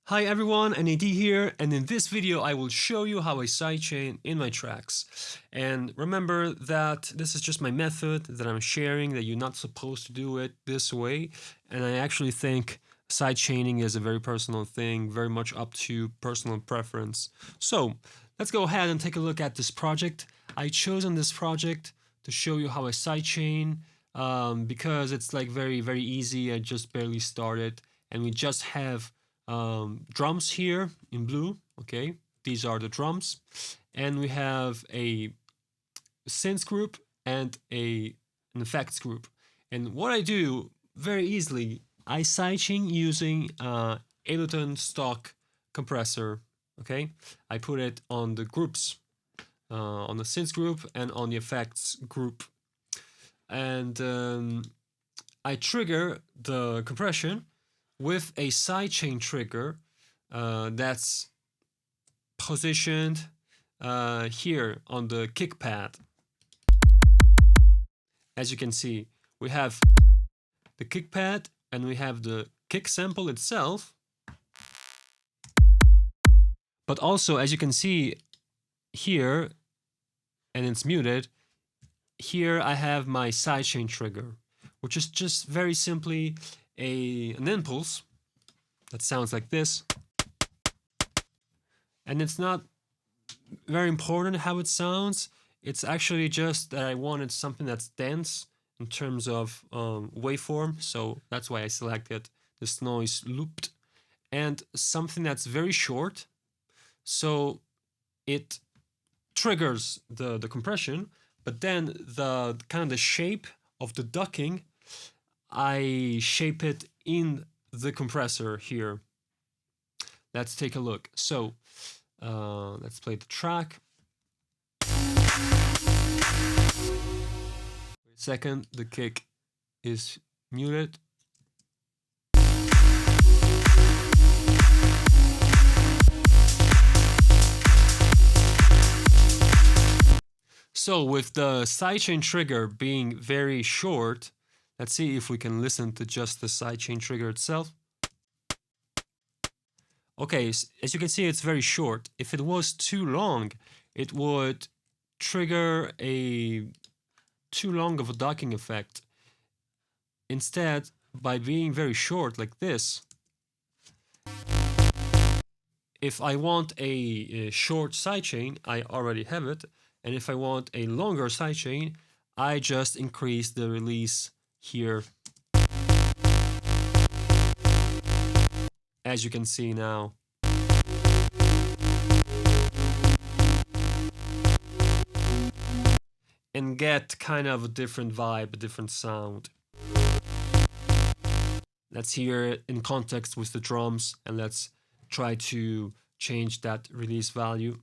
Hi everyone, N.A.T here, and in this video I will show you how I sidechain in my tracks. And remember that this is just my method that I'm sharing, that you're not supposed to do it this way. And I actually think sidechaining is a very personal thing, very much up to personal preference. So let's go ahead and take a look at this project. I chosen this project to show you how I sidechain because it's like very easy. I just barely started and we just have drums here in blue. Okay, these are the drums, and we have a synth group and an effects group. And what I do very easily, I sidechain using Ableton stock compressor. Okay, I put it on the groups, on the synth group and on the effects group, and I trigger the compression with a sidechain trigger that's positioned here on the kick pad. As you can see, we have the kick pad and we have the kick sample itself. But also, as you can see here, and it's muted, here I have my sidechain trigger, which is just very simply an impulse that sounds like this. And it's not very important how it sounds. It's actually just that I wanted something that's dense in terms of waveform, so that's why I selected this noise looped, and something that's very short, so it triggers the compression, but then the kind of the shape of the ducking, I shape it in the compressor here. Let's take a look. So let's play the track. Wait a second, the kick is muted. So with the sidechain trigger being very short, let's see if we can listen to just the sidechain trigger itself. Okay, as you can see, it's very short. If it was too long, it would trigger a too long of a ducking effect. Instead, by being very short like this, if I want a short sidechain, I already have it. And if I want a longer sidechain, I just increase the release here. As you can see now. And get kind of a different vibe, a different sound. Let's hear it in context with the drums, and let's try to change that release value.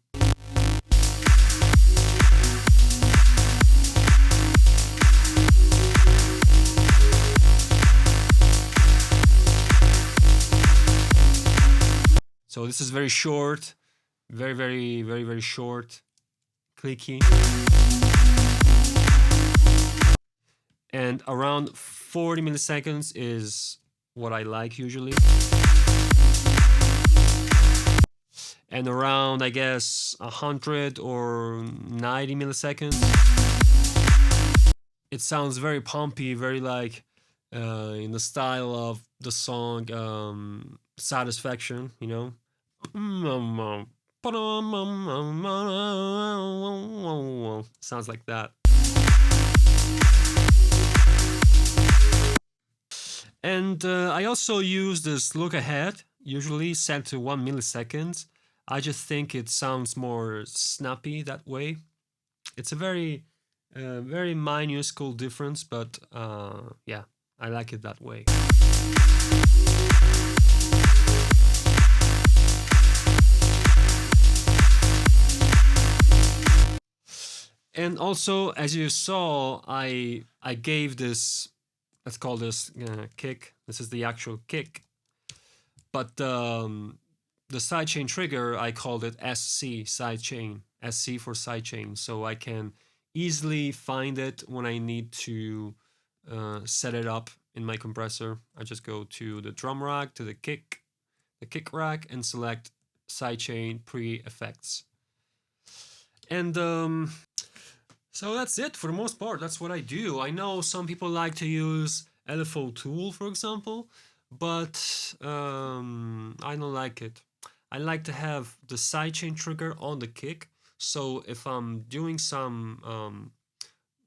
So this is very short, very short, clicky. And around 40 milliseconds is what I like usually. And around, I guess, 100 or 90 milliseconds, it sounds very pumpy, very like in the style of the song Satisfaction, you know? Sounds like that. And I also use this Lookahead, usually set to 1 millisecond. I just think it sounds more snappy that way. It's a very minuscule difference, but yeah, I like it that way. And also, as you saw, I gave this, let's call this kick. This is the actual kick. But the sidechain trigger, I called it SC, sidechain, SC for sidechain. So I can easily find it when I need to set it up in my compressor. I just go to the drum rack, to the kick the kick rack, and select sidechain pre-effects. And so that's it for the most part. That's what I do. I know some people like to use LFO Tool, for example, but I don't like it. I like to have the sidechain trigger on the kick. So if I'm doing some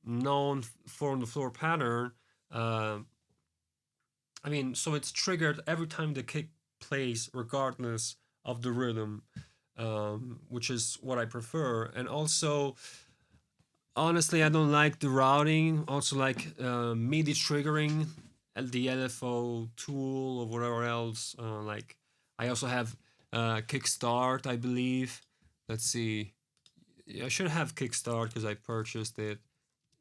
known 4-on-the-floor pattern, I mean, so it's triggered every time the kick plays, regardless of the rhythm, which is what I prefer. And also, honestly, I don't like the routing. Also, like MIDI triggering, the LFO tool or whatever else. Like I also have KickStart, I believe. Let's see. Yeah, I should have KickStart because I purchased it.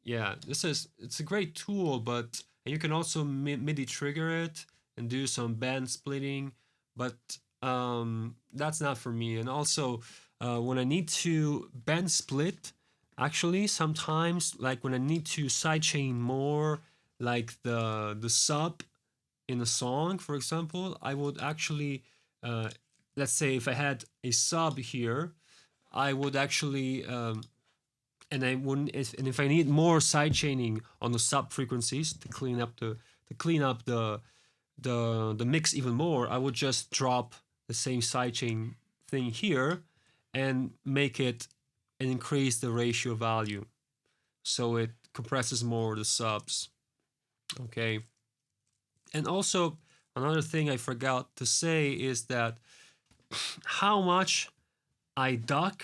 Yeah, it's a great tool, but and you can also MIDI trigger it and do some band splitting, but that's not for me. And also, when I need to band split, actually sometimes like when I need to sidechain more, like the sub in a song, for example, I would actually, let's say if I had a sub here, I would actually and I wouldn't if I need more side chaining on the sub frequencies to clean up the mix even more, I would just drop the same sidechain thing here and make it and increase the ratio value so it compresses more the subs. Okay. And also another thing I forgot to say is that how much I duck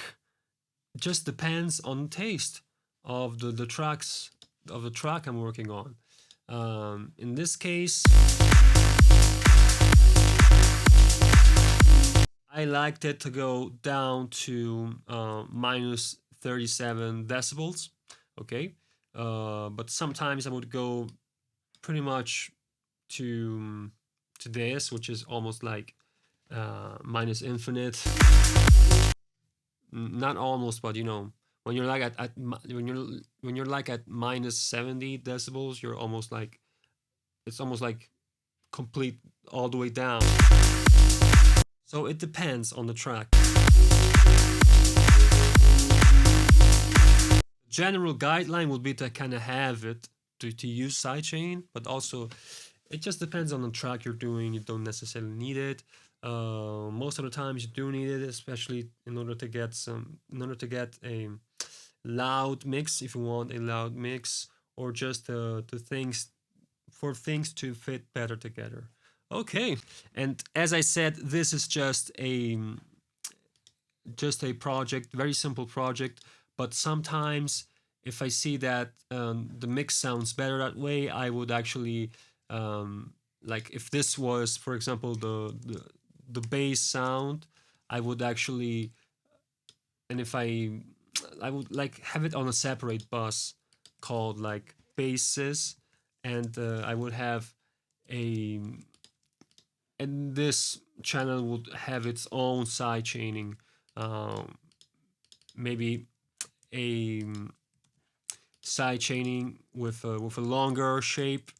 just depends on taste of the tracks of the track I'm working on. In this case, I liked it to go down to minus 37 decibels. Okay, but sometimes I would go pretty much to this, which is almost like minus infinite. Not almost, but you know, when you're like when you're like at minus 70 decibels, you're almost like it's almost like complete all the way down. So it depends on the track. General guideline would be to kind of have it to use sidechain, but also it just depends on the track you're doing. You don't necessarily need it. Most of the times you do need it, especially in order to get a loud mix, if you want a loud mix, or just for things to fit better together. Okay, and as I said, this is just a project, very simple project, but sometimes if I see that the mix sounds better that way, I would actually like if this was, for example, the bass sound, I would actually, and if I would like have it on a separate bus called like basses, and I would have a, and this channel would have its own side chaining, maybe a side chaining with a longer shape,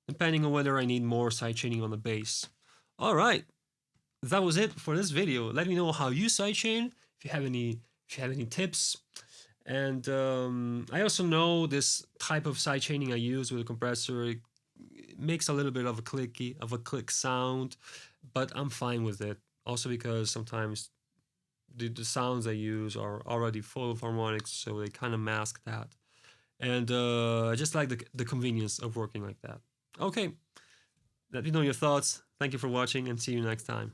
depending on whether I need more side chaining on the bass. All right, that was it for this video. Let me know how you sidechain, if you have any tips. And I also know this type of sidechaining I use with a compressor, it makes a little bit of a click sound, but I'm fine with it. Also because sometimes the sounds I use are already full of harmonics, so they kind of mask that. And I just like the convenience of working like that. Okay, let me know your thoughts. Thank you for watching and see you next time.